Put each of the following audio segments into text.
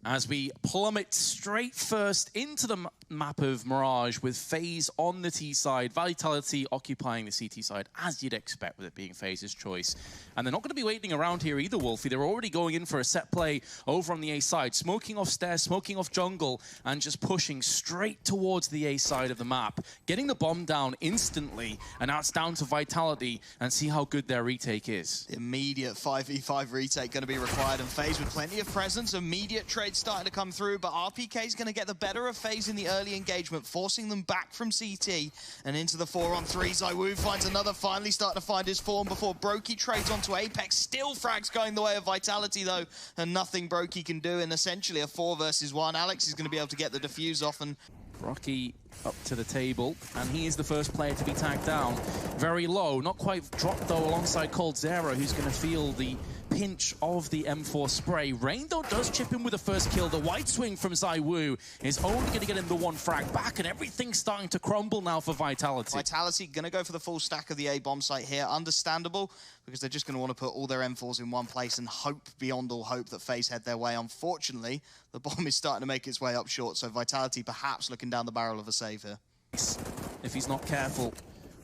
As we plummet straight first into the map of Mirage with FaZe on the T side, Vitality occupying the CT side, as you'd expect with it being FaZe's choice. And they're not going to be waiting around here either, Wolfie. They're already going in for a set play over on the A side, smoking off stairs, smoking off jungle, and just pushing straight towards the A side of the map, getting the bomb down instantly, and now it's down to Vitality and see how good their retake is. Immediate 5v5 retake going to be required, and FaZe with plenty of presence, immediate trade starting to come through, but RPK is going to get the better of FaZe in the early engagement, forcing them back from CT and into the 4-on-3. ZywOo finds another, finally starting to find his form before Brokey trades onto Apex. Still frags going the way of Vitality though, and nothing Brokey can do in essentially a 4 versus 1. Alex is going to be able to get the defuse off, and Rocky up to the table, and he is the first player to be tagged down. Very low, not quite dropped though, alongside coldzera, who's going to feel the pinch of the M4 spray. Rain though does chip in with the first kill. The white swing from ZywOo is only going to get him the 1 frag back, and everything's starting to crumble now for Vitality. Vitality going to go for the full stack of the A bomb site here. Understandable, because they're just going to want to put all their M4s in one place and hope beyond all hope that FaZe head their way. Unfortunately, the bomb is starting to make its way up short, so Vitality perhaps looking down the barrel of a save here. If he's not careful.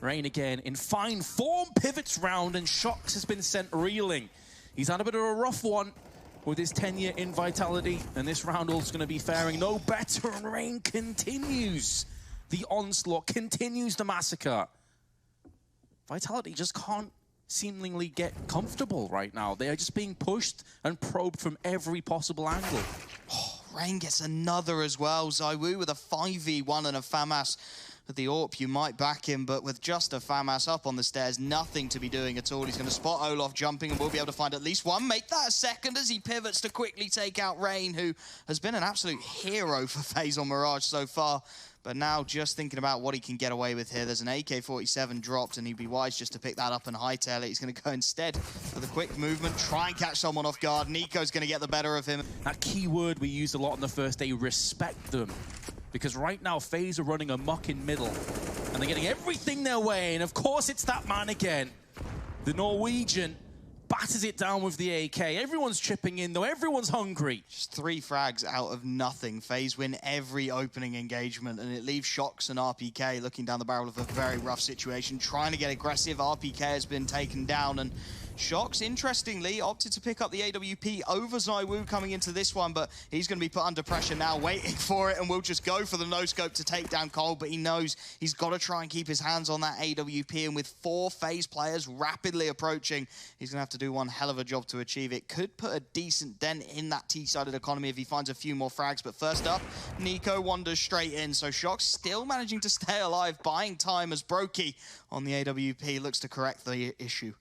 Rain again in fine form, pivots round, and Shox has been sent reeling. He's had a bit of a rough one with his tenure in Vitality, and this round all's going to be faring no better, and Rain continues the onslaught, continues the massacre. Vitality just can't seemingly get comfortable right now. They are just being pushed and probed from every possible angle. Oh, Rain gets another as well. ZywOo with a 5v1 and a FAMAS. With the AWP, you might back him, but with just a FAMAS up on the stairs, nothing to be doing at all. He's going to spot Olof jumping, and we'll be able to find at least one. Make that a second as he pivots to quickly take out Rain, who has been an absolute hero for FaZe on Mirage so far. But now just thinking about what he can get away with here. There's an AK-47 dropped, and he'd be wise just to pick that up and hightail it. He's going to go instead for the quick movement, try and catch someone off guard. Nico's going to get the better of him. That key word we used a lot on the first day, respect them. Because right now, FaZe are running amok in middle, and they're getting everything their way, and of course it's that man again. The Norwegian batters it down with the AK. Everyone's chipping in though, everyone's hungry. Just 3 frags out of nothing. FaZe win every opening engagement, and it leaves Shox and RPK looking down the barrel of a very rough situation, trying to get aggressive. RPK has been taken down, and Shox, interestingly, opted to pick up the AWP over ZywOo coming into this one, but he's going to be put under pressure now, waiting for it, and will just go for the no-scope to take down Cole, but he knows he's got to try and keep his hands on that AWP, and with 4 FaZe players rapidly approaching, he's going to have to do one hell of a job to achieve it. Could put a decent dent in that T-sided economy if he finds a few more frags, but first up, Nico wanders straight in, so Shox still managing to stay alive, buying time as Brokey on the AWP looks to correct the issue.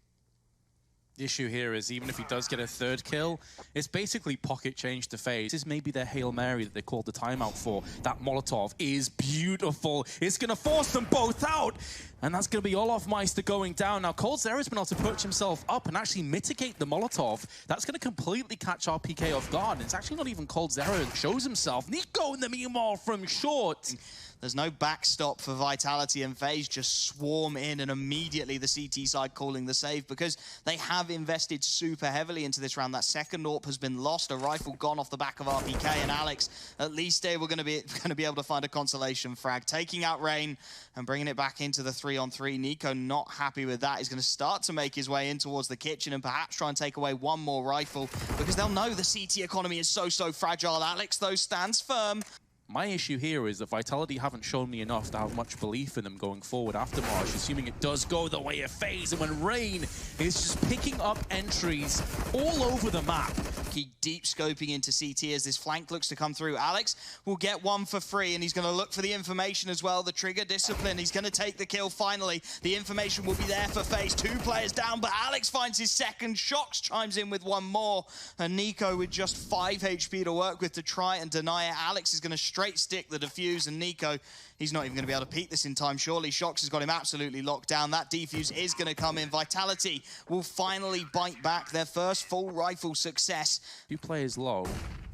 The issue here is even if he does get a 3rd kill, it's basically pocket change to FaZe. This is maybe their Hail Mary that they called the timeout for. That Molotov is beautiful. It's going to force them both out. And that's going to be Olof Meister going down. Now, coldzera's been able to perch himself up and actually mitigate the Molotov. That's going to completely catch RPK off guard. And it's actually not even coldzera that shows himself. Nico in the meanwhile from short. There's no backstop for Vitality, and FaZe just swarm in, and immediately the CT side calling the save because they have invested super heavily into this round. That second AWP has been lost, a rifle gone off the back of RPK, and Alex, at least they were going to be able to find a consolation frag. Taking out Rain and bringing it back into the 3-on-3. Nico not happy with that. He's going to start to make his way in towards the kitchen and perhaps try and take away one more rifle because they'll know the CT economy is so fragile. Alex, though, stands firm. My issue here is that Vitality haven't shown me enough to have much belief in them going forward after March, assuming it does go the way of FaZe, and when Rain is just picking up entries all over the map. He deep scoping into CT as this flank looks to come through. Alex will get one for free, and he's going to look for the information as well. The trigger discipline. He's going to take the kill finally. The information will be there for FaZe. 2 players down, but Alex finds his second. Shox chimes in with one more, and Nico with just 5 HP to work with to try and deny it. Alex is going to straight stick the defuse, and Nico, he's not even going to be able to peek this in time, surely. Shox has got him absolutely locked down. That defuse is going to come in. Vitality will finally bite back their first full rifle success Two players low,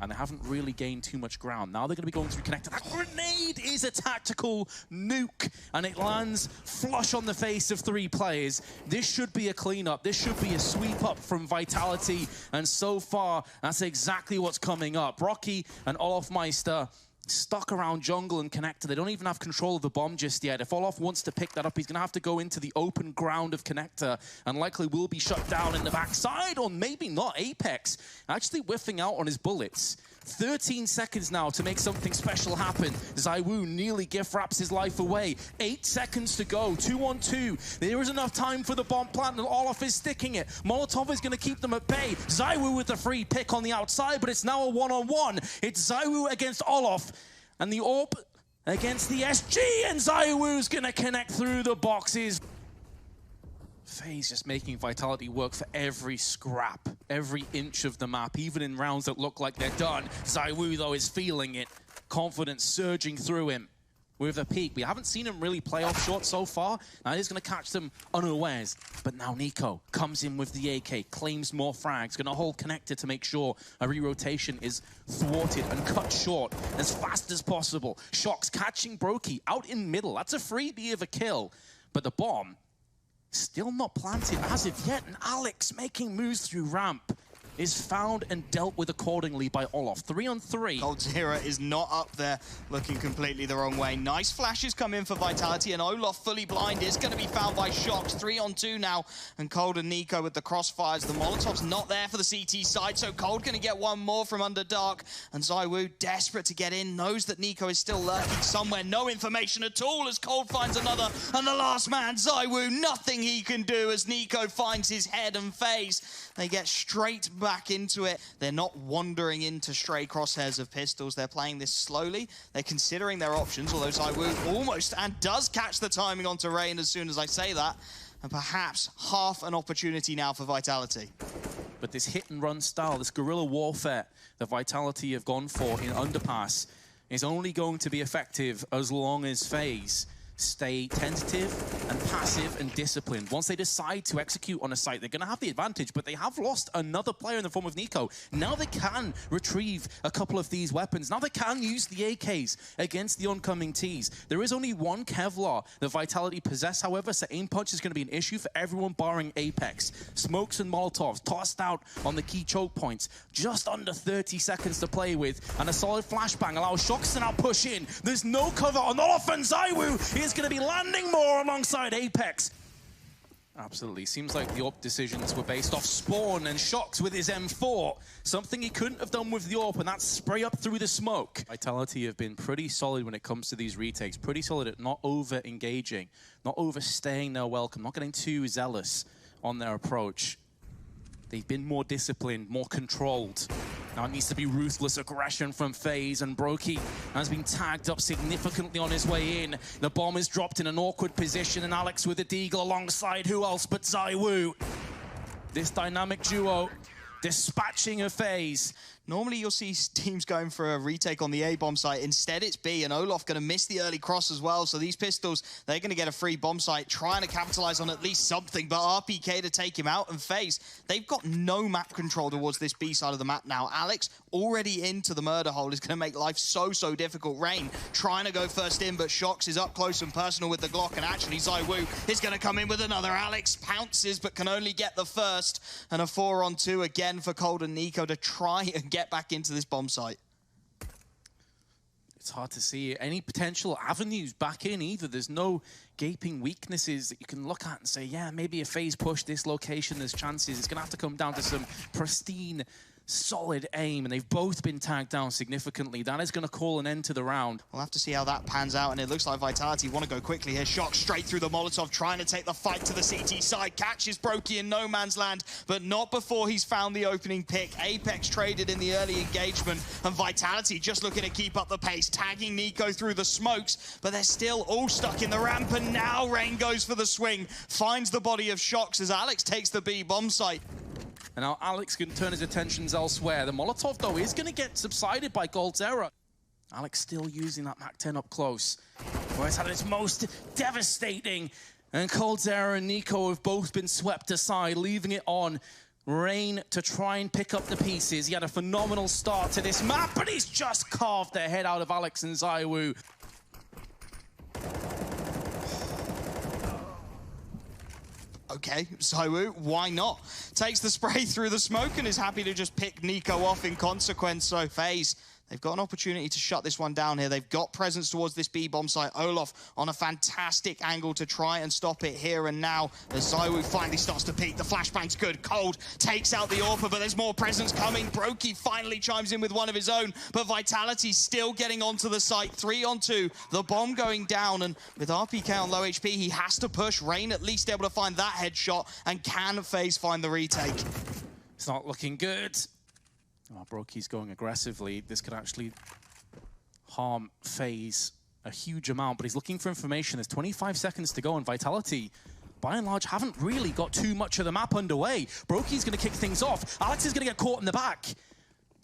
and they haven't really gained too much ground. Now they're going to be going through connector. That grenade is a tactical nuke, and it lands flush on the face of three players. This should be a cleanup. This should be a sweep up from Vitality, and so far, that's exactly what's coming up. Rocky and Olofmeister stuck around jungle and connector. They don't even have control of the bomb just yet. If Olof wants to pick that up, he's going to have to go into the open ground of connector and likely will be shut down in the backside, or maybe not. Apex actually whiffing out on his bullets. 13 seconds now to make something special happen. ZywOo nearly gift wraps his life away. 8 seconds to go. 2-on-2. There is enough time for the bomb plant, and Olof is sticking it. Molotov is going to keep them at bay. ZywOo with the free pick on the outside, but it's now a one-on-one. It's ZywOo against Olof, and the AWP against the SG, and ZywOo's going to connect through the boxes. FaZe just making Vitality work for every scrap, every inch of the map, even in rounds that look like they're done. ZywOo, though, is feeling it. Confidence surging through him with a peek. We haven't seen him really play off short so far. Now he's going to catch them unawares. But now Nico comes in with the AK, claims more frags, going to hold connector to make sure a re-rotation is thwarted and cut short as fast as possible. Shox catching Brokey out in middle. That's a freebie of a kill. But the bomb still not planted as of yet, and Alex making moves through ramp is found and dealt with accordingly by Olof. 3-on-3. coldzera is not up there, looking completely the wrong way. Nice flashes come in for Vitality, and Olof fully blind is going to be found by Shox. 3-on-2 now, and Cold and Nico with the crossfires. The Molotov's not there for the CT side, so Cold going to get one more from under dark, and ZywOo desperate to get in, knows that Nico is still lurking somewhere. No information at all as Cold finds another, and the last man, ZywOo, nothing he can do as Nico finds his head and FaZe. They get straight back into it. They're not wandering into stray crosshairs of pistols. They're playing this slowly. They're considering their options, although ZywOo almost and does catch the timing onto Rain as soon as I say that. And perhaps half an opportunity now for Vitality. But this hit-and-run style, this guerrilla warfare that Vitality have gone for in Underpass is only going to be effective as long as FaZe stay tentative and passive and disciplined. Once they decide to execute on a site, they're going to have the advantage, but they have lost another player in the form of Nico. Now they can retrieve a couple of these weapons. Now they can use the AKs against the oncoming Ts. There is only one Kevlar that Vitality possess, however, so aim punch is going to be an issue for everyone barring Apex. Smokes and Molotovs tossed out on the key choke points. Just under 30 seconds to play with, and a solid flashbang allows Shox to now push in. There's no cover on Olof, and ZywOo is going to be landing more alongside Apex. Absolutely. Seems like the AWP decisions were based off Spawn, and Shox with his M4. Something he couldn't have done with the AWP, and that's spray up through the smoke. Vitality have been pretty solid when it comes to these retakes. Pretty solid at not over-engaging, not overstaying their welcome, not getting too zealous on their approach. They've been more disciplined, more controlled. Now it needs to be ruthless aggression from FaZe, and Brokey has been tagged up significantly on his way in. The bomb is dropped in an awkward position, and Alex with the deagle alongside who else but ZywOo. This dynamic duo dispatching a FaZe. Normally you'll see teams going for a retake on the A bomb site. Instead it's B, and Olof going to miss the early cross as well. So these pistols, they're going to get a free bomb site, trying to capitalize on at least something, but RPK to take him out. And FaZe, they've got no map control towards this B side of the map now. Alex already into the murder hole is going to make life so difficult. Rain trying to go first in, but Shox is up close and personal with the Glock, and actually ZywOo is going to come in with another. Alex pounces but can only get the first, and a 4-on-2 again for Cold and Nico to try and get back into this bomb site. It's hard to see any potential avenues back in either. There's no gaping weaknesses that you can look at and say, yeah, maybe a FaZe push this location, there's chances. It's going to have to come down to some pristine, solid aim, and they've both been tagged down significantly. That is going to call an end to the round. We'll have to see how that pans out, and it looks like Vitality want to go quickly here. Shox straight through the Molotov, trying to take the fight to the CT side. Catches Brokey in no man's land, but not before he's found the opening pick. Apex traded in the early engagement, and Vitality just looking to keep up the pace, tagging Nico through the smokes, but they're still all stuck in the ramp, and now Rain goes for the swing, finds the body of Shox as Alex takes the B bomb site. And now Alex can turn his attentions elsewhere. The Molotov, though, is going to get subsided by coldzera. Alex still using that MAC-10 up close, where it's had its most devastating. And coldzera and Nico have both been swept aside, leaving it on Rain to try and pick up the pieces. He had a phenomenal start to this map, but he's just carved the head out of Alex and ZywOo. Okay, ZywOo, why not? Takes the spray through the smoke and is happy to just pick Nico off in consequence. So FaZe, they've got an opportunity to shut this one down here. They've got presence towards this B-bomb site. Olof on a fantastic angle to try and stop it here and now. As ZywOo finally starts to peek, the flashbang's good. Cold takes out the AWPer, but there's more presence coming. Brokey finally chimes in with one of his own, but Vitality still getting onto the site. 3 on 2, the bomb going down, and with RPK on low HP, he has to push. Rain at least able to find that headshot, and can FaZe find the retake? It's not looking good. Oh, Brokey's going aggressively. This could actually harm FaZe a huge amount, but he's looking for information. There's 25 seconds to go, and Vitality, by and large, haven't really got too much of the map underway. Brokey's going to kick things off. Alex is going to get caught in the back.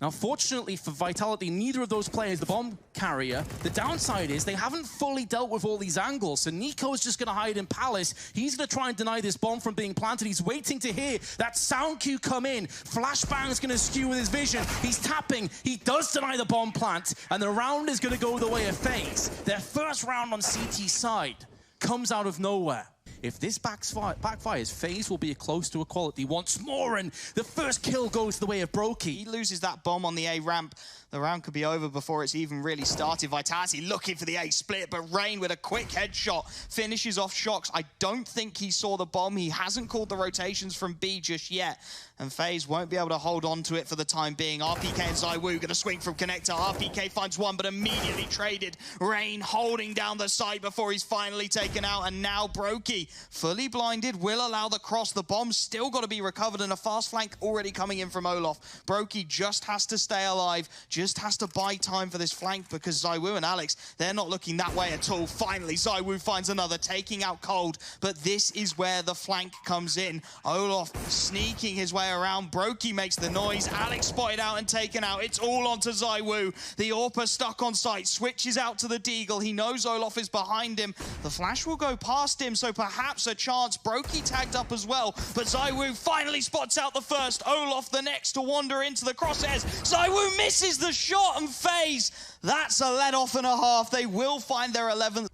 Now, fortunately for Vitality, neither of those players, the bomb carrier, the downside is they haven't fully dealt with all these angles. So Nico's just going to hide in Palace. He's going to try and deny this bomb from being planted. He's waiting to hear that sound cue come in. Flashbang's going to skew with his vision. He's tapping. He does deny the bomb plant. And the round is going to go the way of FaZe. Their first round on CT side comes out of nowhere. If this backfires, FaZe will be close to equality once more, and the first kill goes the way of Brokey. He loses that bomb on the A ramp. The round could be over before it's even really started. Vitality looking for the A split, but Rain with a quick headshot finishes off Shox. I don't think he saw the bomb. He hasn't called the rotations from B just yet, and FaZe won't be able to hold on to it for the time being. RPK and ZywOo going to swing from connector. RPK finds one, but immediately traded. Rain holding down the site before he's finally taken out, and now Brokey, fully blinded, will allow the cross. The bomb's still got to be recovered, and a fast flank already coming in from Olof. Brokey just has to stay alive, just has to buy time for this flank, because ZywOo and Alex, they're not looking that way at all. Finally, ZywOo finds another, taking out Cold, but this is where the flank comes in. Olof sneaking his way around. Brokey makes the noise. Alex spotted out and taken out. It's all onto ZywOo. The AWPer stuck on site, switches out to the Deagle. He knows Olof is behind him. The flash will go past him, so perhaps a chance. Brokey tagged up as well, but ZywOo finally spots out the first. Olof the next to wander into the crosshairs. ZywOo misses the shot, and FaZe, that's a let off and a half. They will find their 11th.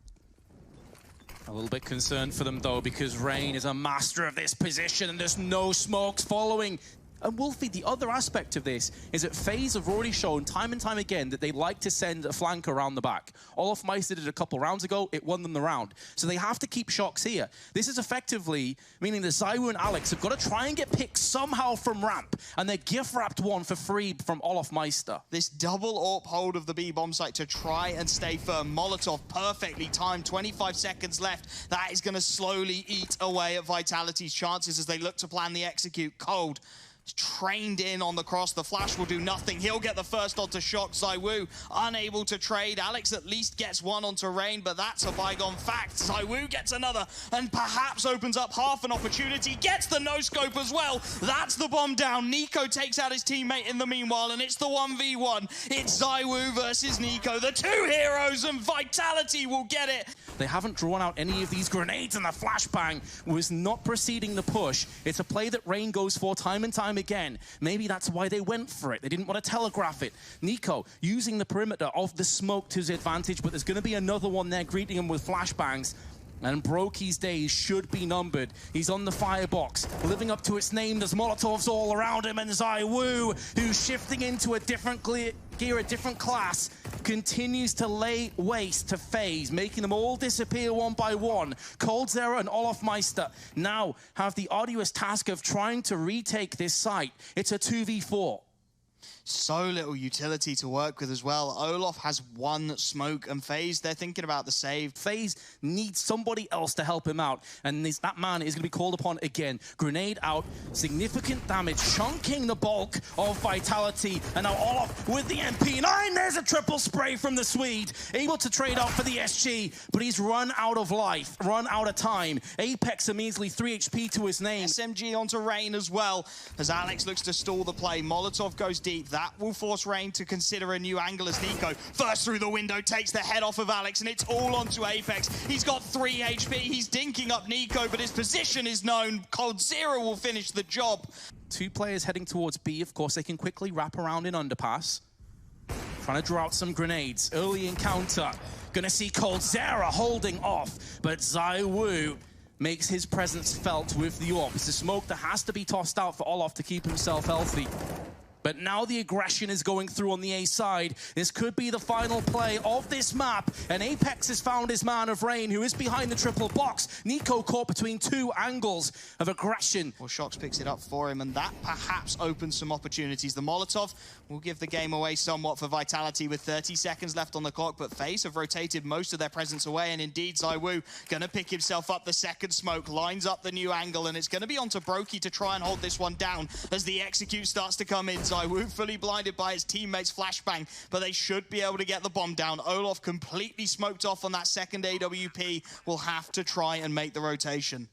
A little bit concerned for them, though, because Rain is a master of this position, and there's no smokes following. And Wolfie, the other aspect of this is that FaZe have already shown time and time again that they like to send a flank around the back. olofmeister did it a couple rounds ago. It won them the round. So they have to keep Shox here. This is effectively meaning that ZywOo and Alex have got to try and get picked somehow from ramp, and they're gift-wrapped one for free from olofmeister. This double AWP hold of the B-bomb site to try and stay firm. Molotov perfectly timed, 25 seconds left. That is going to slowly eat away at Vitality's chances as they look to plan the execute. Cold trained in on the cross. The flash will do nothing. He'll get the first onto Shox. ZywOo unable to trade. Alex at least gets one onto Rain, but that's a bygone fact. ZywOo gets another and perhaps opens up half an opportunity. Gets the no-scope as well. That's the bomb down. Nico takes out his teammate in the meanwhile, and it's the 1v1. It's ZywOo versus Nico. The two heroes, and Vitality will get it. They haven't drawn out any of these grenades, and the flashbang was not preceding the push. It's a play that Rain goes for time and time again. Maybe that's why they went for it. They didn't want to telegraph it. Nico using the perimeter of the smoke to his advantage, but there's going to be another one there greeting him with flashbangs. And Brokey's days should be numbered. He's on the firebox, living up to its name. There's Molotovs all around him, and ZywOo, who's shifting into a different gear, a different class, continues to lay waste to FaZe, making them all disappear one by one. coldzera and olofmeister now have the arduous task of trying to retake this site. It's a 2v4. So little utility to work with as well. Olof has one smoke, and FaZe, they're thinking about the save. FaZe needs somebody else to help him out, and that man is going to be called upon again. Grenade out, significant damage, chunking the bulk of Vitality, and now Olof with the MP9. There's a triple spray from the Swede, able to trade out for the SG, but he's run out of life, run out of time. Apex a measly 3 HP to his name. SMG onto Rain as well, as Alex looks to stall the play. Molotov goes deep. That will force Rain to consider a new angle as Nico first through the window takes the head off of Alex, and it's all onto Apex. He's got 3 HP. He's dinking up Nico, but his position is known. coldzera will finish the job. Two players heading towards B. Of course, they can quickly wrap around in underpass. Trying to draw out some grenades. Early encounter. Gonna see coldzera holding off, but ZywOo makes his presence felt with the AWP. It's a smoke that has to be tossed out for Olof to keep himself healthy. But now the aggression is going through on the A side. This could be the final play of this map. And Apex has found his man of Rain, who is behind the triple box. NiKo caught between two angles of aggression. Well, Shox picks it up for him, and that perhaps opens some opportunities. The Molotov will give the game away somewhat for Vitality with 30 seconds left on the clock, but FaZe have rotated most of their presence away, and indeed ZywOo gonna pick himself up the second smoke, lines up the new angle, and it's gonna be onto Brokey to try and hold this one down as the execute starts to come in. ZywOo fully blinded by his teammates' flashbang, but they should be able to get the bomb down. Olof completely smoked off on that second AWP. Will have to try and make the rotation.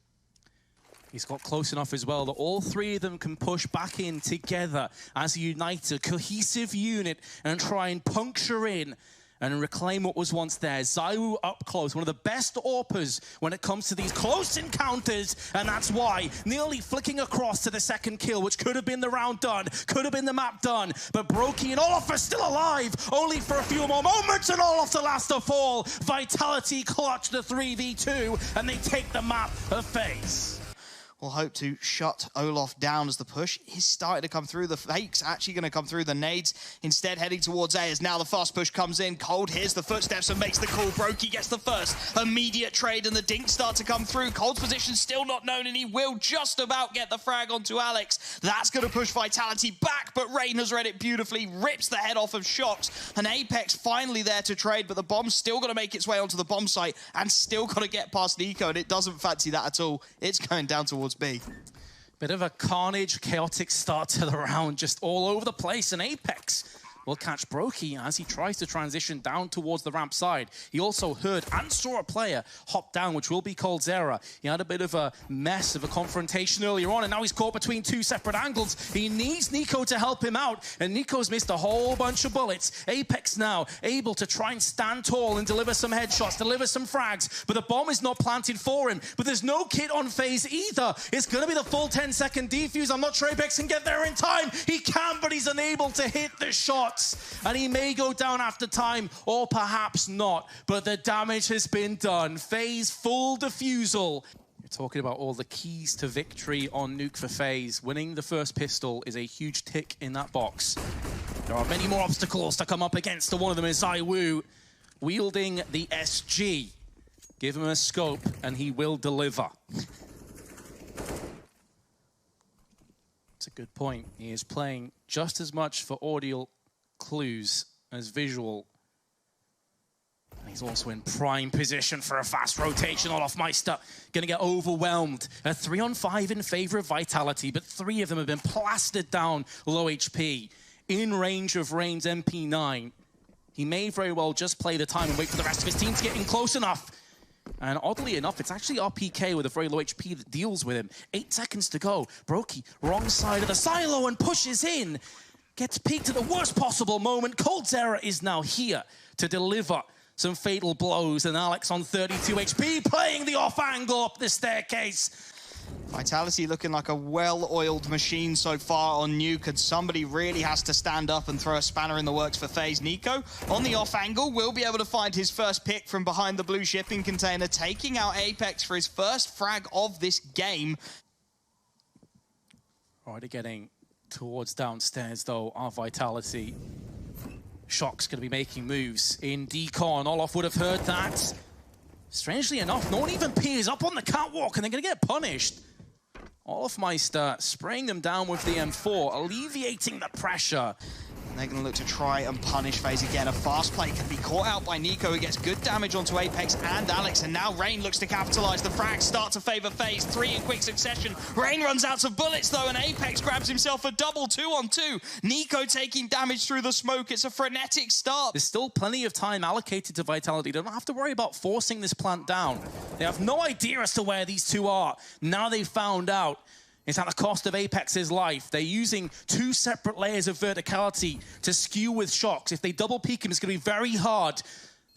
He's got close enough as well that all three of them can push back in together as a united, cohesive unit and try and puncture in and reclaim what was once theirs. ZywOo up close, one of the best AWPers when it comes to these close encounters, and that's why nearly flicking across to the second kill, which could have been the round done, could have been the map done, but Brokey and Olof are still alive, only for a few more moments, and Olof the last to fall. Vitality clutch the 3v2, and they take the map of FaZe. Will hope to shut Olof down as the push is starting to come through. The fakes actually going to come through. The nades instead heading towards A as now the fast push comes in. Cold hears the footsteps and makes the call. Brokey gets the first immediate trade and the dinks start to come through. Cold's position still not known and he will just about get the frag onto Alex. That's going to push Vitality back, but Rain has read it beautifully, rips the head off of Shox. And Apex finally there to trade, but the bomb's still going to make its way onto the bomb site and still got to get past NiKo, and it doesn't fancy that at all. It's going down towards B. Bit of a carnage, chaotic start to the round, just all over the place, and Apex will catch Brokey as he tries to transition down towards the ramp side. He also heard and saw a player hop down, which will be coldzera. He had a bit of a mess of a confrontation earlier on, and now he's caught between two separate angles. He needs NiKo to help him out, and NiKo's missed a whole bunch of bullets. Apex now able to try and stand tall and deliver some headshots, deliver some frags, but the bomb is not planted for him. But there's no kit on FaZe either. It's going to be the full 10-second defuse. I'm not sure Apex can get there in time. He can, but he's unable to hit the shot. And he may go down after time, or perhaps not. But the damage has been done. FaZe full defusal. You're talking about all the keys to victory on Nuke for FaZe. Winning the first pistol is a huge tick in that box. There are many more obstacles to come up against. One of them is ZywOo wielding the SG. Give him a scope and he will deliver. It's a good point. He is playing just as much for audio clues as visual. And he's also in prime position for a fast rotation. Olofmeister gonna get overwhelmed. A 3-on-5 in favor of Vitality, but three of them have been plastered down low HP. In range of Rain's MP9. He may very well just play the time and wait for the rest of his team to get in close enough. And oddly enough, it's actually RPK with a very low HP that deals with him. 8 seconds to go. Brokey, wrong side of the silo and pushes in. Gets peaked at the worst possible moment. coldzera is now here to deliver some fatal blows. And Alex on 32 HP, playing the off angle up the staircase. Vitality looking like a well-oiled machine so far on Nuke, and somebody really has to stand up and throw a spanner in the works for FaZe. NiKo on the off angle will be able to find his first pick from behind the blue shipping container, taking out Apex for his first frag of this game. Already getting towards downstairs though, our Vitality. Shox going to be making moves in decon. Olof would have heard that. Strangely enough, no one even peers up on the catwalk and they're going to get punished. Olofmeister spraying them down with the M4, alleviating the pressure. And they're going to look to try and punish FaZe again. A fast play can be caught out by NiKo, who gets good damage onto Apex and Alex. And now Rain looks to capitalize. The frags start to favor FaZe. 3 in quick succession. Rain runs out of bullets, though, and Apex grabs himself a double 2-on-2. NiKo taking damage through the smoke. It's a frenetic start. There's still plenty of time allocated to Vitality. They don't have to worry about forcing this plant down. They have no idea as to where these two are. Now they've found out. It's at the cost of Apex's life. They're using 2 separate layers of verticality to skew with Shox. If they double peek him, it's going to be very hard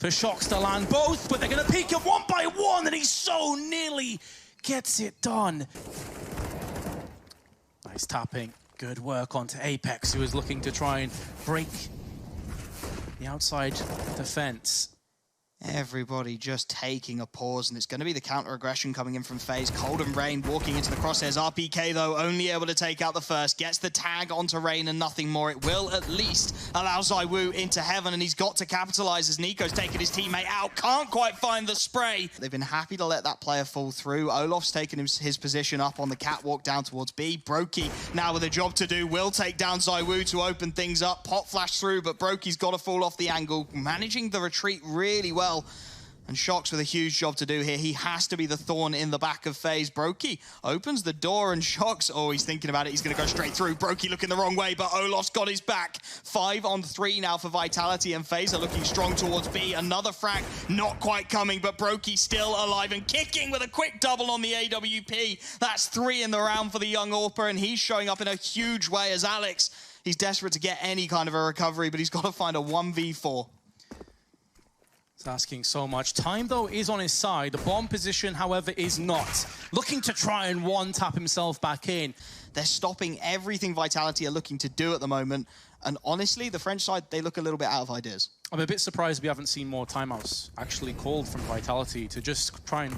for Shox to land both, but they're going to peek him one by one, and he so nearly gets it done. Nice tapping. Good work onto Apex, who is looking to try and break the outside defense. Everybody just taking a pause, and it's going to be the counter-aggression coming in from FaZe. Cold and Rain walking into the crosshairs. RPK, though, only able to take out the first. Gets the tag onto Rain and nothing more. It will at least allow ZywOo into heaven, and he's got to capitalize as Nico's taking his teammate out. Can't quite find the spray. They've been happy to let that player fall through. Olof's taken his position up on the catwalk down towards B. Brokey now with a job to do. Will take down ZywOo to open things up. Pop flash through, but Brokey's got to fall off the angle. Managing the retreat really well. And Shox with a huge job to do here. He has to be the thorn in the back of FaZe. Brokey opens the door, and Shox, oh, he's thinking about it. He's going to go straight through. Brokey looking the wrong way, but Olof's got his back. 5 on 3 now for Vitality, and FaZe are looking strong towards B. Another frag, not quite coming, but Brokey still alive and kicking with a quick double on the AWP. That's 3 in the round for the young AWPer, and he's showing up in a huge way as Alex. He's desperate to get any kind of a recovery, but he's got to find a 1v4. It's asking so much. Time, though, is on his side. The bomb position, however, is not. Looking to try and one-tap himself back in. They're stopping everything Vitality are looking to do at the moment. And honestly, the French side, they look a little bit out of ideas. I'm a bit surprised we haven't seen more timeouts actually called from Vitality to just try and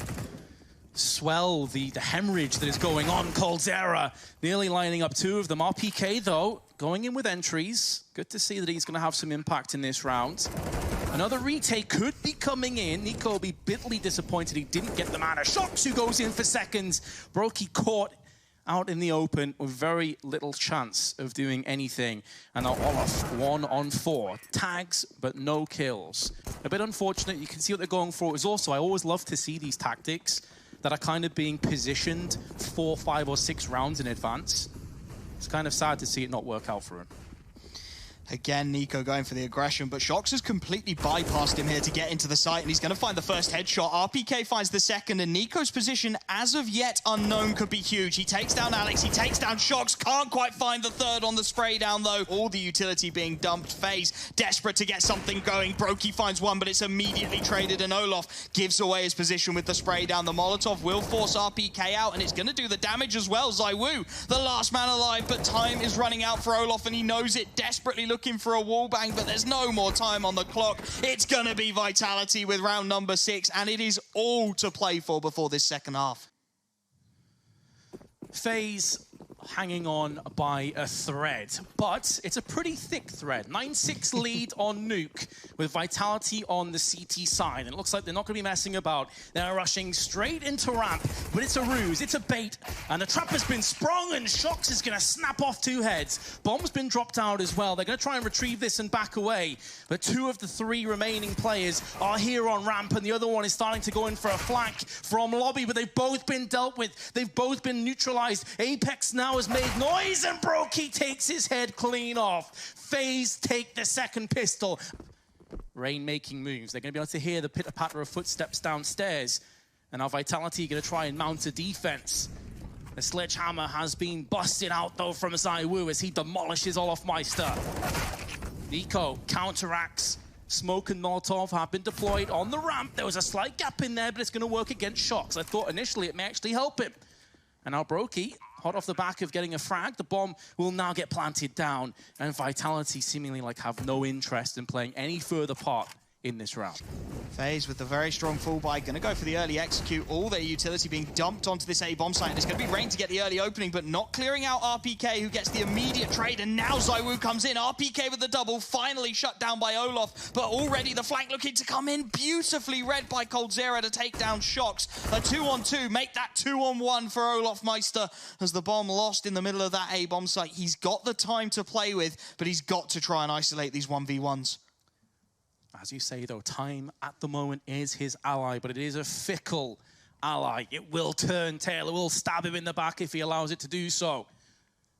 swell the hemorrhage that is going on. coldzera nearly lining up 2 of them. RPK, though, going in with entries. Good to see that he's going to have some impact in this round. Another retake could be coming in. Nico will be bitterly disappointed he didn't get the mana. Shox, who goes in for seconds. Brokey caught out in the open with very little chance of doing anything. And now Olof, 1 on 4. Tags, but no kills. A bit unfortunate. You can see what they're going for. It was also, I always love to see these tactics that are kind of being positioned 4, 5, or 6 rounds in advance. It's kind of sad to see it not work out for him. Again, Nico going for the aggression, but Shox has completely bypassed him here to get into the site, and he's going to find the first headshot. RPK finds the second, and Nico's position, as of yet unknown, could be huge. He takes down Alex, he takes down Shox, can't quite find the third on the spray down, though. All the utility being dumped. FaZe desperate to get something going. Brokey finds one, but it's immediately traded, and Olof gives away his position with the spray down. The Molotov will force RPK out, and it's going to do the damage as well. ZywOo, the last man alive, but time is running out for Olof, and he knows it. Desperately looking for a wall bang, but there's no more time on the clock. It's gonna be Vitality with round number 6, and it is all to play for before this second half. FaZe hanging on by a thread, but it's a pretty thick thread. 9-6 lead on Nuke with Vitality on the CT side, and it looks like they're not going to be messing about. They're rushing straight into ramp, but it's a ruse, it's a bait, and the trap has been sprung, and Shox is going to snap off 2 heads. Bomb's been dropped out as well. They're going to try and retrieve this and back away, but 2 of the 3 remaining players are here on ramp, and the other one is starting to go in for a flank from lobby, but they've both been dealt with. They've both been neutralized. Apex now has made noise, and Brokey takes his head clean off. FaZe take the second pistol. Rain making moves. They're going to be able to hear the pitter-patter of footsteps downstairs. And now Vitality are going to try and mount a defense. The sledgehammer has been busted out, though, from ZywOo as he demolishes Olofmeister. Nico counteracts. Smoke and Molotov have been deployed on the ramp. There was a slight gap in there, but it's going to work against Shox. I thought initially it may actually help him. And now Brokey, hot off the back of getting a frag, the bomb will now get planted down, and Vitality seemingly have no interest in playing any further part in this round. FaZe with the very strong full buy, going to go for the early execute. All their utility being dumped onto this A-bomb site, and it's going to be Rain to get the early opening, but not clearing out RPK, who gets the immediate trade, and now ZywOo comes in. RPK with the double, finally shut down by Olof, but already the flank looking to come in, beautifully read by coldzera to take down Shox. A 2-on-2, make that 2-on-1 for Olofmeister, as the bomb lost in the middle of that A-bomb site. He's got the time to play with, but he's got to try and isolate these 1v1s. As you say, though, time at the moment is his ally, but it is a fickle ally. It will turn tail. It will stab him in the back if he allows it to do so.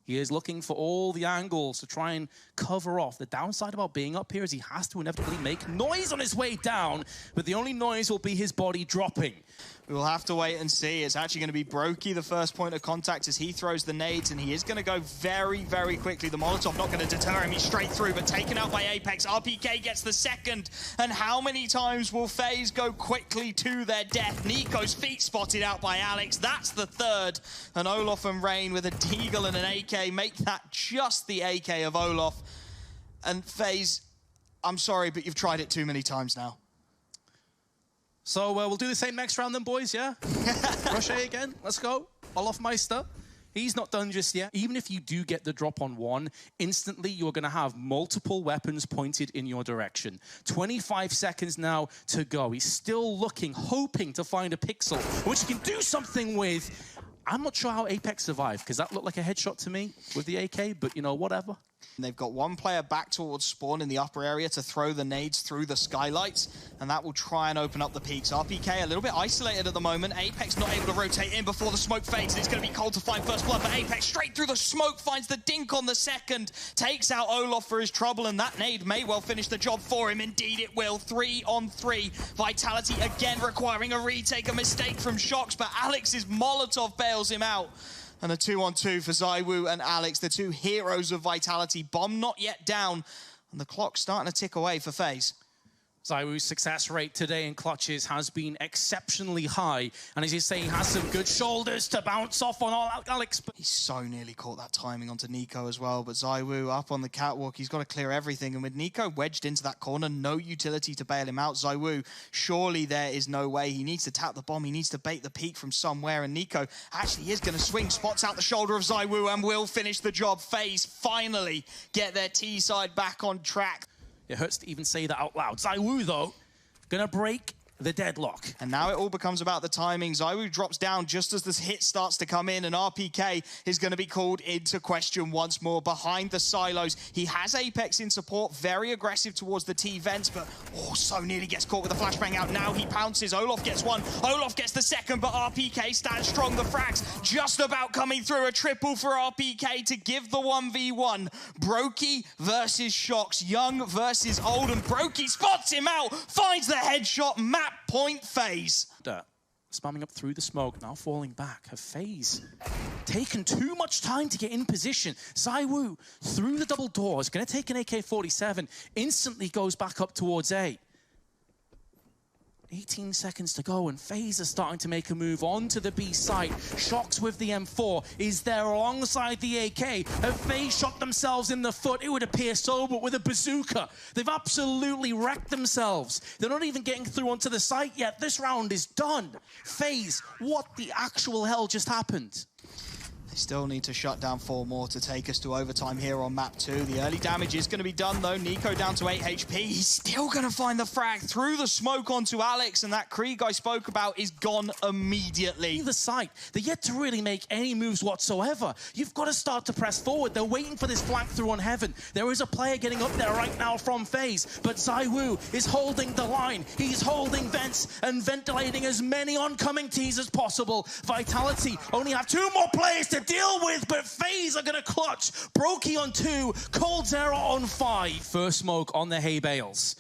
He is looking for all the angles to try and cover off. The downside about being up here is he has to inevitably make noise on his way down, but the only noise will be his body dropping. We will have to wait and see. It's actually going to be Brokey, the first point of contact, as he throws the nades, and he is going to go very, very quickly. The Molotov not going to deter him. He's straight through, but taken out by Apex. RPK gets the second. And how many times will FaZe go quickly to their death? Nico's feet spotted out by Alex. That's the third. And Olof and Rain with a Deagle and an AK make that just the AK of Olof. And FaZe, I'm sorry, but you've tried it too many times now. So we'll do the same next round then, boys, yeah? Rush A again, let's go. Olof Meister. He's not done just yet. Even if you do get the drop on one, instantly you're going to have multiple weapons pointed in your direction. 25 seconds now to go. He's still looking, hoping to find a pixel, which he can do something with. I'm not sure how Apex survived, because that looked like a headshot to me with the AK, but, you know, whatever. And they've got one player back towards spawn in the upper area to throw the nades through the skylights, and that will try and open up the peaks. RPK a little bit isolated at the moment. Apex not able to rotate in before the smoke fades, and it's going to be cold to find first blood, but Apex straight through the smoke finds the dink on the second, takes out Olof for his trouble, and that nade may well finish the job for him. Indeed it will. 3 on 3. Vitality again requiring a retake, a mistake from Shox, but Alex's Molotov bails him out. And a 2-on-2 for ZywOo and Alex, the two heroes of Vitality. Bomb not yet down, and the clock's starting to tick away for FaZe. ZywOo's success rate today in clutches has been exceptionally high, and as you say, he has some good shoulders to bounce off on Alex. But he's so nearly caught that timing onto Nico as well, but ZywOo up on the catwalk, he's got to clear everything, and with Nico wedged into that corner, no utility to bail him out. ZywOo, surely there is no way. He needs to tap the bomb, he needs to bait the peak from somewhere, and Nico actually is going to swing, spots out the shoulder of ZywOo, and will finish the job. FaZe finally get their T-side back on track. It hurts to even say that out loud. ZywOo, though, gonna break the deadlock. And now it all becomes about the timing. ZywOo drops down just as this hit starts to come in, and RPK is going to be called into question once more behind the silos. He has Apex in support, very aggressive towards the T-vents, but so nearly gets caught with a flashbang out. Now he pounces. Olof gets one. Olof gets the second, but RPK stands strong. The frags just about coming through. A triple for RPK to give the 1v1. Brokey versus Shox. Young versus old, and Brokey spots him out, finds the headshot. Map point FaZe. Spamming up through the smoke, now falling back. Have FaZe taken too much time to get in position? ZywOo through the double doors, going to take an AK-47, instantly goes back up towards A. 18 seconds to go, and FaZe are starting to make a move onto the B site. Shox with the M4 is there alongside the AK. Have FaZe shot themselves in the foot? It would appear so, but with a bazooka. They've absolutely wrecked themselves. They're not even getting through onto the site yet. This round is done. FaZe, what the actual hell just happened? Still need to shut down 4 more to take us to overtime here on map 2. The early damage is going to be done though. Nico down to 8 HP. He's still going to find the frag through the smoke onto Alex, and that Krieg I spoke about is gone immediately. The site, they're yet to really make any moves whatsoever. You've got to start to press forward. They're waiting for this flank through on Heaven. There is a player getting up there right now from FaZe, but ZywOo is holding the line. He's holding vents and ventilating as many oncoming Ts as possible. Vitality only have 2 more players to deal with, but FaZe are gonna clutch. Brokey on 2, Cold Zero on 5. First smoke on the hay bales.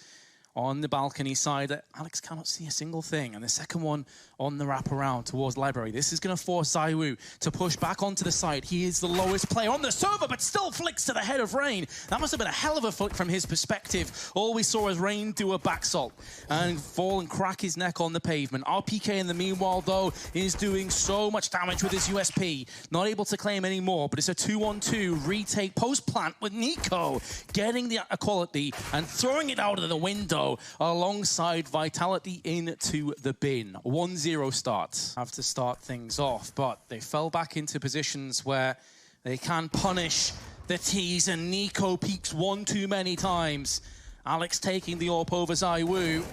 On the balcony side, Alex cannot see a single thing. And the second one on the wraparound towards Library. This is going to force ZywOo to push back onto the site. He is the lowest player on the server, but still flicks to the head of Rain. That must have been a hell of a flick from his perspective. All we saw was Rain do a backsalt and fall and crack his neck on the pavement. RPK in the meanwhile, though, is doing so much damage with his USP. Not able to claim any more, but it's a 2-on-2 retake post-plant with Nico getting the equality and throwing it out of the window alongside Vitality into the bin. 1-0 start. Have to start things off, but they fell back into positions where they can punish the T's, and Nico peaks 1 too many times. Alex taking the AWP over ZywOo,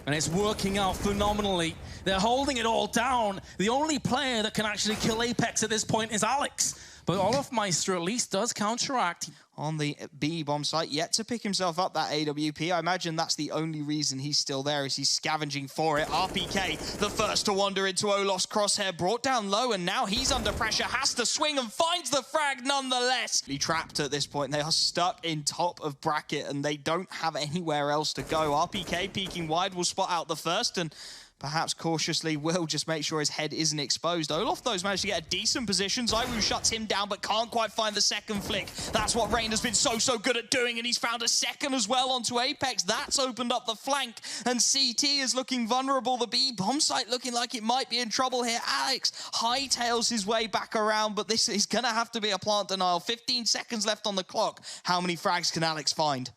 and it's working out phenomenally. They're holding it all down. The only player that can actually kill Apex at this point is Alex. But Olofmeister at least does counteract. On the B bomb site, yet to pick himself up that AWP. I imagine that's the only reason he's still there, is he's scavenging for it. RPK, the first to wander into Olof's crosshair, brought down low, and now he's under pressure, has to swing and finds the frag nonetheless. He trapped at this point. They are stuck in top of bracket, and they don't have anywhere else to go. RPK peeking wide will spot out the first, and perhaps cautiously will just make sure his head isn't exposed. Olof, though, has managed to get a decent position. Zywu shuts him down, but can't quite find the second flick. That's what Rain has been so good at doing, and he's found a second as well onto Apex. That's opened up the flank, and CT is looking vulnerable. The B bomb site looking like it might be in trouble here. Alex hightails his way back around, but this is going to have to be a plant denial. 15 seconds left on the clock. How many frags can Alex find?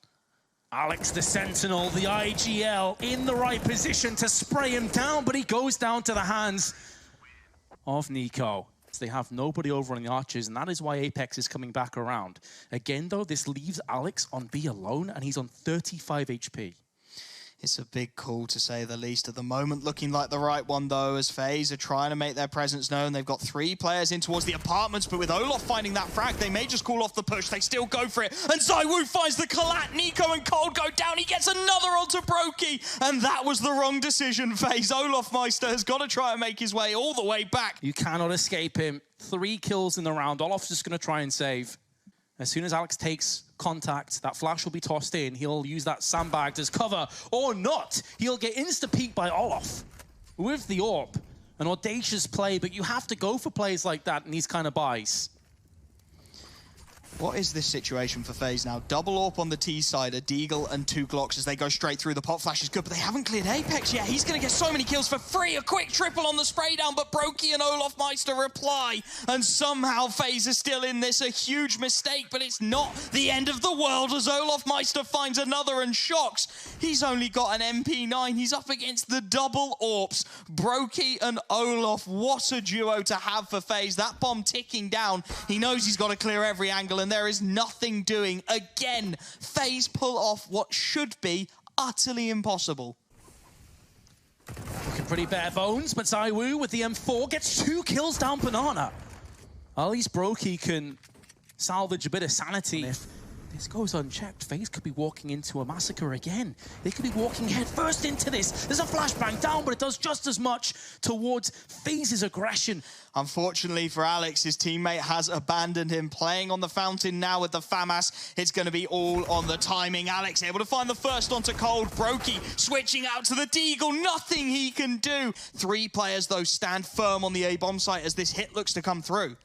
Alex the Sentinel, the IGL, in the right position to spray him down, but he goes down to the hands of Nico. They have nobody over on the archers, and that is why Apex is coming back around. Again, though, this leaves Alex on B alone, and he's on 35 HP. It's a big call, to say the least. At the moment, looking like the right one, though, as FaZe are trying to make their presence known. They've got 3 players in towards the apartments, but with Olof finding that frag, they may just call off the push. They still go for it, and Zywu finds the collat. Nico and Cold go down. He gets another onto Brokey, and that was the wrong decision. FaZe, Olofmeister has got to try and make his way all the way back. You cannot escape him. 3 kills in the round. Olof's just going to try and save. As soon as Alex takes contact, that flash will be tossed in. He'll use that sandbag as cover, or not. He'll get insta-peeked by Olof with the AWP. An audacious play, but you have to go for plays like that in these kind of buys. What is this situation for FaZe now? Double AWP on the T side, a Deagle and 2 Glocks as they go straight through. The pop flash is good, but they haven't cleared Apex yet. He's going to get so many kills for free. A quick triple on the spray down, but Brokey and Olofmeister reply. And somehow FaZe is still in this. A huge mistake, but it's not the end of the world as Olofmeister finds another and shocks. He's only got an MP9. He's up against the double AWPs. Brokey and Olof, what a duo to have for FaZe. That bomb ticking down. He knows he's got to clear every angle, and there is nothing doing. Again, FaZe pull off what should be utterly impossible. Looking pretty bare bones, but Zywu with the M4 gets 2 kills down Banana. At least Brokey can salvage a bit of sanity. If this goes unchecked, FaZe could be walking into a massacre again. They could be walking headfirst into this. There's a flashbang down, but it does just as much towards FaZe's aggression. Unfortunately for Alex, his teammate has abandoned him. Playing on the fountain now with the FAMAS. It's going to be all on the timing. Alex able to find the first onto Cold. Brokey switching out to the Deagle. Nothing he can do. 3 players, though, stand firm on the A bomb site as this hit looks to come through.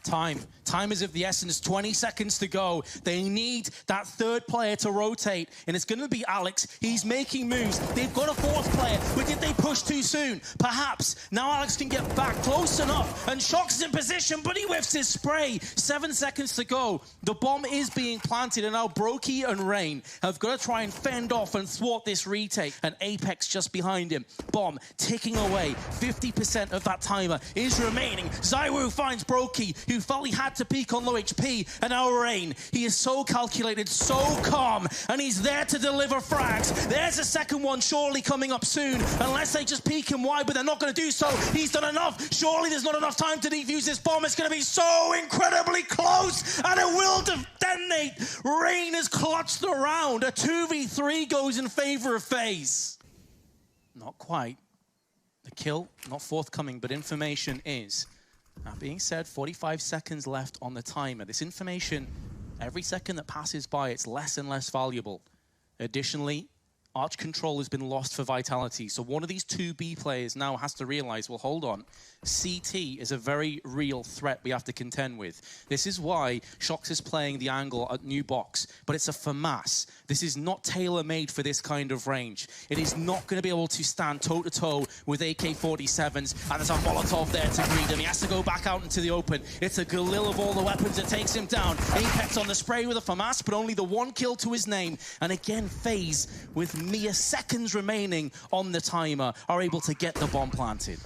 Time is of the essence. 20 seconds to go. They need that 3rd player to rotate, and it's going to be Alex. He's making moves. They've got a 4th player, but did they push too soon? Perhaps. Now Alex can get back close enough, and Shox is in position, but he whiffs his spray. 7 seconds to go. The bomb is being planted, and now Brokey and Rain have got to try and fend off and thwart this retake, and Apex just behind him. Bomb ticking away. 50% of that timer is remaining. Zywu finds Brokey, who felt he had to peak on low HP, and now Rain. He is so calculated, so calm, and he's there to deliver frags. There's a second one surely coming up soon, unless they just peek him wide, but they're not going to do so. He's done enough. Surely there's not enough time to defuse this bomb. It's going to be so incredibly close, and it will detonate. Rain has clutched the round. A 2v3 goes in favor of FaZe. Not quite. The kill, not forthcoming, but information is. That being said, 45 seconds left on the timer. This information, every second that passes by, it's less and less valuable. Additionally, Arch control has been lost for Vitality, so one of these 2 B players now has to realize, well, hold on, CT is a very real threat we have to contend with. This is why Shox is playing the angle at new box, but it's a FAMAS. This is not tailor-made for this kind of range. It is not going to be able to stand toe-to-toe with AK-47s, and there's a Molotov there to greet him. He has to go back out into the open. It's a Galil of all the weapons that takes him down. Apex on the spray with a FAMAS, but only the 1 kill to his name. And again, FaZe, with mere seconds remaining on the timer, are able to get the bomb planted.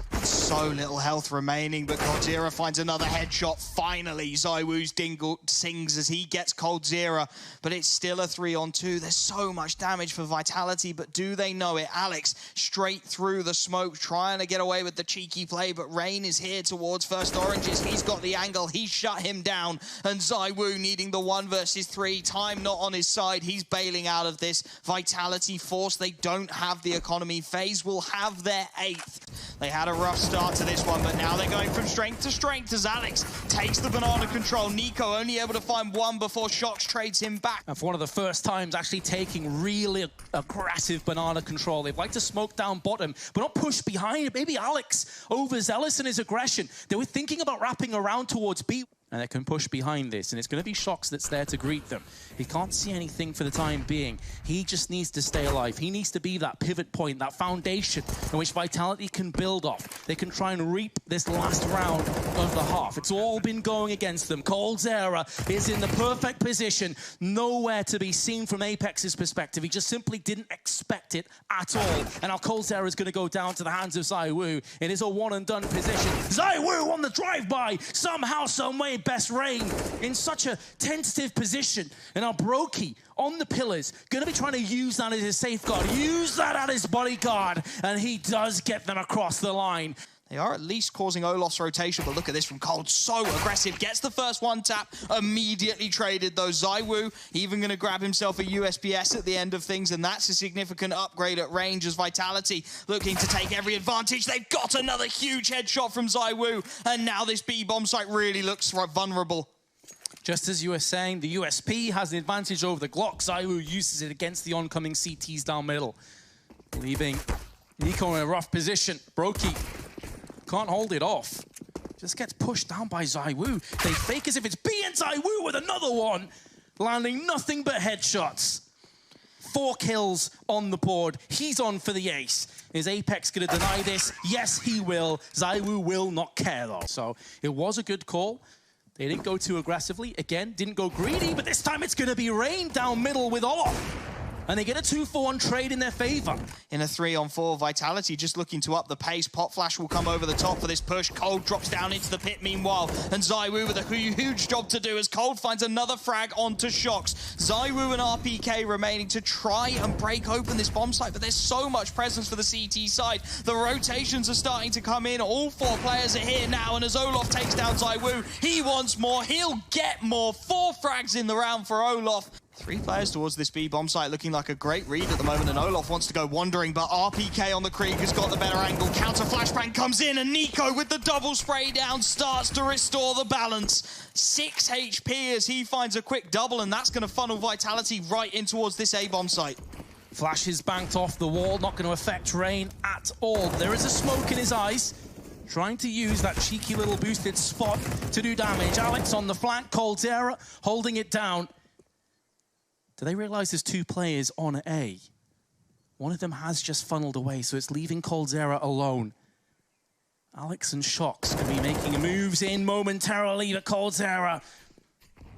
so little health remaining, but coldzera finds another headshot. Finally, ZywOo's dingle sings as he gets coldzera, but it's still a 3-on-2. There's so much damage for Vitality, but do they know it? Alex straight through the smoke, trying to get away with the cheeky play, but Rain is here towards first oranges. He's got the angle, he shut him down, and ZywOo needing the 1 versus 3. Time not on his side, he's bailing out of this. Vitality force, they don't have the economy. FaZe will have their 8th. They had a rough start to this one, but now they're going from strength to strength as Alex takes the banana control. Nico only able to find 1 before Shox trades him back. And for one of the first times actually taking really aggressive banana control. They'd like to smoke down bottom, but not push behind it. Maybe Alex overzealous in his aggression. They were thinking about wrapping around towards B. And they can push behind this, and it's going to be Shox that's there to greet them. He can't see anything for the time being. He just needs to stay alive. He needs to be that pivot point, that foundation in which Vitality can build off. They can try and reap this last round of the half. It's all been going against them. coldzera is in the perfect position, nowhere to be seen from Apex's perspective. He just simply didn't expect it at all. And now coldzera is going to go down to the hands of ZywOo. It is a one-and-done position. ZywOo on the drive-by, somehow, someway, best Rain in such a tentative position. And now Brokey on the pillars, going to be trying to use that as his safeguard, use that as his bodyguard, and he does get them across the line. They are at least causing Olof's rotation, but look at this from Cold, so aggressive. Gets the first 1 tap, immediately traded though. ZywOo even going to grab himself a USPS at the end of things, and that's a significant upgrade at range as Vitality looking to take every advantage. They've got another huge headshot from ZywOo, and now this B-bomb site really looks vulnerable. Just as you were saying, the USP has an advantage over the Glock. ZywOo uses it against the oncoming CTs down middle, leaving Nico in a rough position. Brokey can't hold it off. Just gets pushed down by ZywOo. They fake as if it's B, and ZywOo with another one, landing nothing but headshots. 4 kills on the board. He's on for the ace. Is Apex going to deny this? Yes, he will. ZywOo will not care, though. So it was a good call. They didn't go too aggressively. Again, didn't go greedy, but this time it's going to be Rain down middle with Olof. And they get a 2-for-1 trade in their favor. In a 3-on-4, Vitality just looking to up the pace. Pop Flash will come over the top for this push. Cold drops down into the pit meanwhile, and ZywOo with a huge job to do as Cold finds another frag onto Shox. ZywOo and RPK remaining to try and break open this bomb site, but there's so much presence for the CT side. The rotations are starting to come in. All 4 players are here now, and as Olof takes down ZywOo, he wants more. He'll get more. 4 frags in the round for Olof. 3 players towards this B-bomb site, looking like a great read at the moment, and Olof wants to go wandering, but RPK on the Krieg has got the better angle. Counter flashbang comes in, and Nico with the double spray down starts to restore the balance. 6 HP as he finds a quick double, and that's going to funnel Vitality right in towards this A-bomb site. Flash is banked off the wall, not going to affect Rain at all. There is a smoke in his eyes, trying to use that cheeky little boosted spot to do damage. Alex on the flank, coldzera holding it down. Do they realize there's 2 players on A? One of them has just funneled away, so it's leaving coldzera alone. Alex and Shox can be making moves in momentarily, but coldzera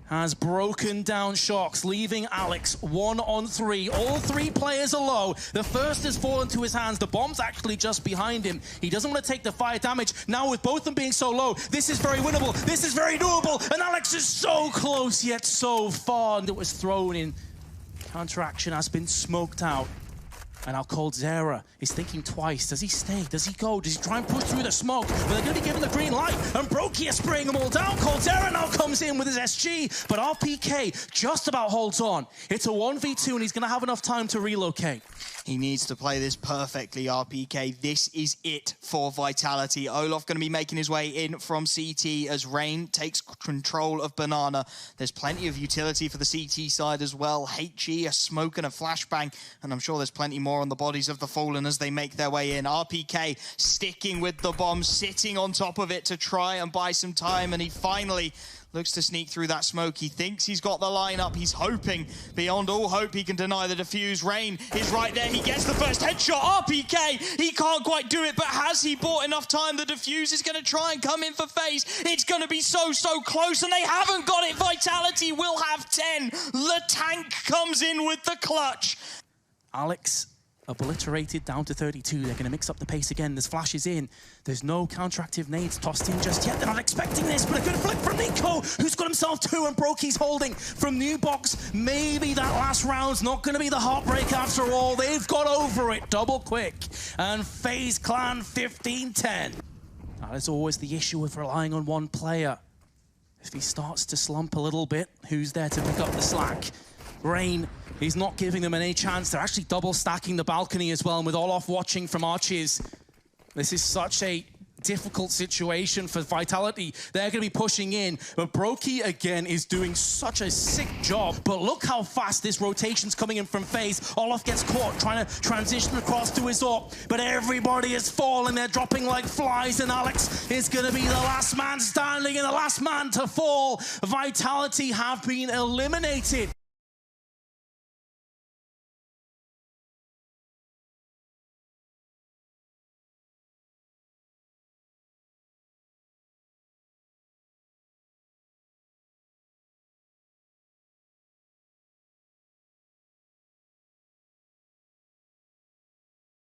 has broken down Shox, leaving Alex 1-on-3. All 3 players are low. The first has fallen to his hands. The bomb's actually just behind him. He doesn't want to take the fire damage. Now with both of them being so low, this is very winnable. This is very doable. And Alex is so close, yet so far. And it was thrown in. Counteraction has been smoked out. And now coldzera is thinking twice. Does he stay? Does he go? Does he try and push through the smoke? But they're going to be given the green light. And Brokey is spraying them all down. coldzera now comes in with his SG. But RPK just about holds on. It's a 1v2 and he's going to have enough time to relocate. He needs to play this perfectly, RPK. This is it for Vitality. Olof going to be making his way in from CT as Rain takes control of Banana. There's plenty of utility for the CT side as well. HG, a smoke and a flashbang. And I'm sure there's plenty more on the bodies of the Fallen as they make their way in. RPK sticking with the bomb, sitting on top of it to try and buy some time. And he finally looks to sneak through that smoke. He thinks he's got the lineup. He's hoping beyond all hope he can deny the defuse. Rain is right there. He gets the first headshot. RPK, he can't quite do it, but has he bought enough time? The defuse is going to try and come in for FaZe. It's going to be so close, and they haven't got it. Vitality will have 10. The tank comes in with the clutch. Alex obliterated down to 32. They're going to mix up the pace again. There's flashes in. There's no counteractive nades tossed in just yet. They're not expecting this, but a good flick from Nico, who's got himself 2, and Brokey's holding from New Box. Maybe that last round's not going to be the heartbreak after all. They've got over it double quick. And FaZe Clan 15-10. That is always the issue with relying on one player. If he starts to slump a little bit, who's there to pick up the slack? Rain, he's not giving them any chance. They're actually double stacking the balcony as well, and with Olof watching from Arches, this is such a difficult situation for Vitality. They're going to be pushing in, but Brokey again is doing such a sick job. But look how fast this rotation's coming in from FaZe. Olof gets caught trying to transition across to his AWP, but everybody is falling. They're dropping like flies, and Alex is going to be the last man standing and the last man to fall. Vitality have been eliminated.